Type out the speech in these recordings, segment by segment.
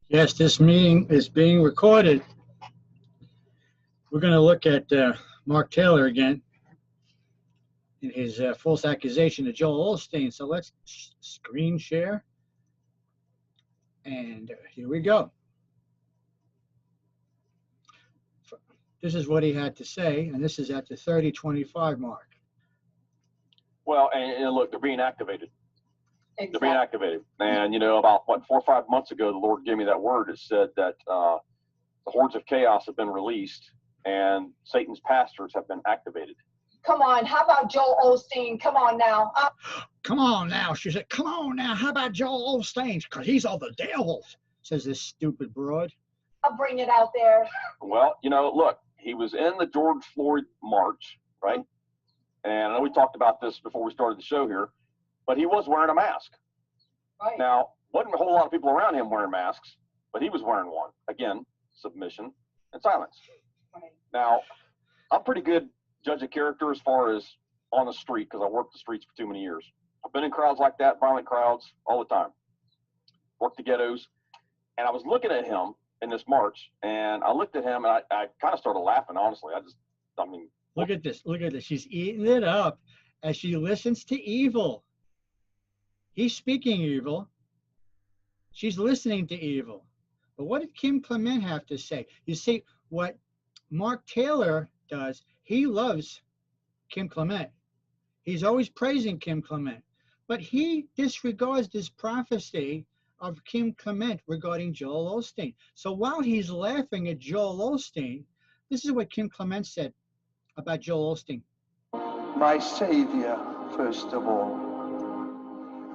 Yes, this meeting is being recorded. We're going to look at Mark Taylor again in his false accusation of Joel Osteen. So let's screen share. And here we go. This is what he had to say, and this is at the 30:25 mark. Well, and look, they're being activated. Exactly. They're being activated. And, about 4 or 5 months ago, the Lord gave me that word. It said that the hordes of chaos have been released and Satan's pastors have been activated. Come on, how about Joel Osteen? Come on now. Come on now, she said, come on now, how about Joel Osteen? Because he's all the devil, says this stupid broad. I'll bring it out there. Well, look, he was in the George Floyd march, right? And I know we talked about this before we started the show here, but he was wearing a mask. Right. Now, wasn't a whole lot of people around him wearing masks, but he was wearing one. Again, submission and silence. Right. Now, I'm pretty good judge of character as far as on the street because I worked the streets for too many years. I've been in crowds like that, violent crowds, all the time. Worked the ghettos. And I was looking at him in this march, and I looked at him, and I kind of started laughing, honestly. Look at this. Look at this. She's eating it up as she listens to evil. He's speaking evil. She's listening to evil. But what did Kim Clement have to say? You see, what Mark Taylor does, he loves Kim Clement. He's always praising Kim Clement. But he disregards this prophecy of Kim Clement regarding Joel Osteen. So while he's laughing at Joel Osteen, this is what Kim Clement said about Joel Osteen. My Savior, first of all.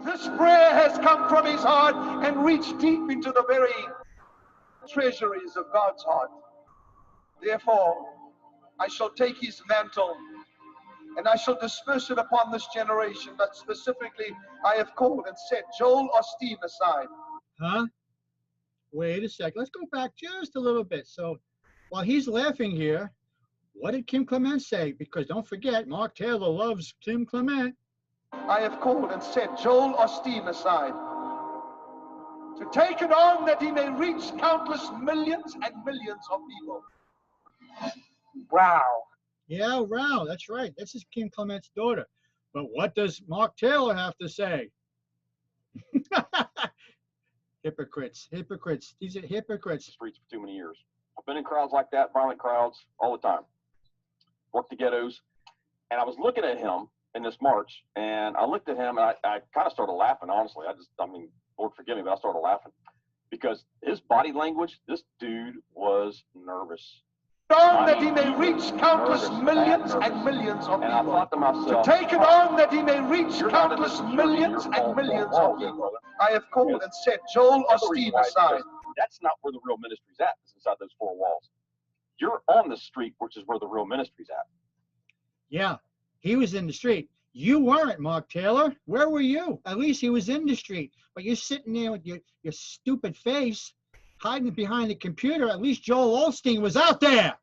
This prayer has come from his heart and reached deep into the very treasuries of God's heart. Therefore, I shall take his mantle and I shall disperse it upon this generation, but specifically I have called and set Joel Osteen aside. Huh? Wait a sec. Let's go back just a little bit. So while he's laughing here, what did Kim Clement say? Because don't forget, Mark Taylor loves Kim Clement. I have called and set Joel Osteen aside to take it on that he may reach countless millions and millions of people. Wow. Yeah, wow, that's right. This is Kim Clement's daughter. But what does Mark Taylor have to say? Hypocrites, hypocrites. These are hypocrites. Streets for too many years. I've been in crowds like that, violent crowds, all the time. Worked the ghettos. And I was looking at him in this march, and I looked at him, and I kind of started laughing, honestly. Lord forgive me, but I started laughing. Because his body language, this dude was nervous. On that he may reach countless millions and millions of people. And I thought to myself, to take it on that he may reach countless millions and millions of people. I have called and set Joel Osteen aside. That's not where the real ministry's at, it's inside those four walls. You're on the street, which is where the real ministry's at. Yeah, he was in the street. You weren't, Mark Taylor. Where were you? At least he was in the street. But you're sitting there with your stupid face, hiding behind the computer. At least Joel Osteen was out there.